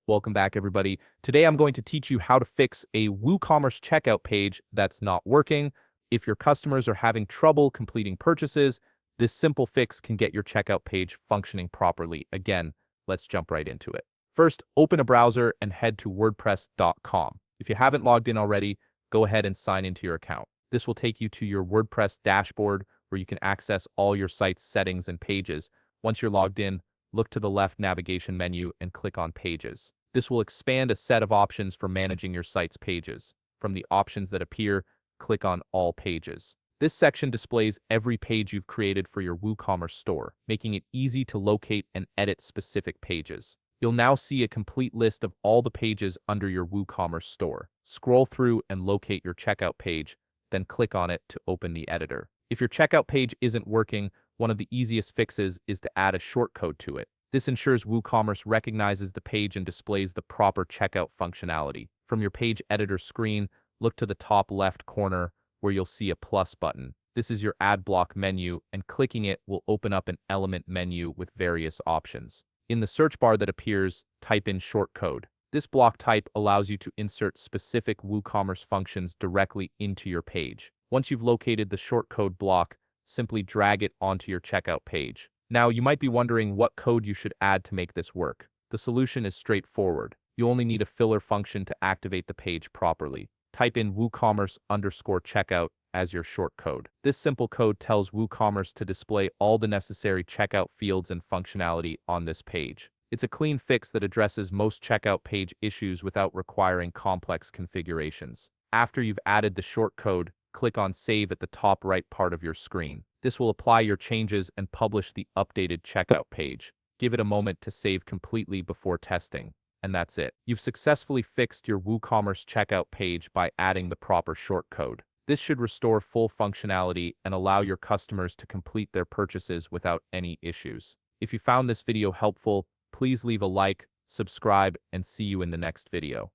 Welcome back, everybody. Today, I'm going to teach you how to fix a WooCommerce checkout page that's not working. If your customers are having trouble completing purchases, this simple fix can get your checkout page functioning properly. Again, let's jump right into it. First, open a browser and head to WordPress.com. If you haven't logged in already, go ahead and sign into your account. This will take you to your WordPress dashboard where you can access all your site's settings and pages. Once you're logged in, look to the left navigation menu and click on Pages. This will expand a set of options for managing your site's pages. From the options that appear, click on All Pages. This section displays every page you've created for your WooCommerce store, making it easy to locate and edit specific pages. You'll now see a complete list of all the pages under your WooCommerce store. Scroll through and locate your checkout page, then click on it to open the editor. If your checkout page isn't working, one of the easiest fixes is to add a shortcode to it. This ensures WooCommerce recognizes the page and displays the proper checkout functionality. From your page editor screen, look to the top left corner where you'll see a plus button. This is your ad block menu, and clicking it will open up an element menu with various options. In the search bar that appears, type in shortcode. This block type allows you to insert specific WooCommerce functions directly into your page. Once you've located the shortcode block, simply drag it onto your checkout page. Now, you might be wondering what code you should add to make this work. The solution is straightforward. You only need a filler function to activate the page properly. Type in WooCommerce_checkout as your shortcode. This simple code tells WooCommerce to display all the necessary checkout fields and functionality on this page. It's a clean fix that addresses most checkout page issues without requiring complex configurations. After you've added the shortcode, click on Save at the top right part of your screen. This will apply your changes and publish the updated checkout page. Give it a moment to save completely before testing. And that's it. You've successfully fixed your WooCommerce checkout page by adding the proper shortcode. This should restore full functionality and allow your customers to complete their purchases without any issues. If you found this video helpful, please leave a like, subscribe, and see you in the next video.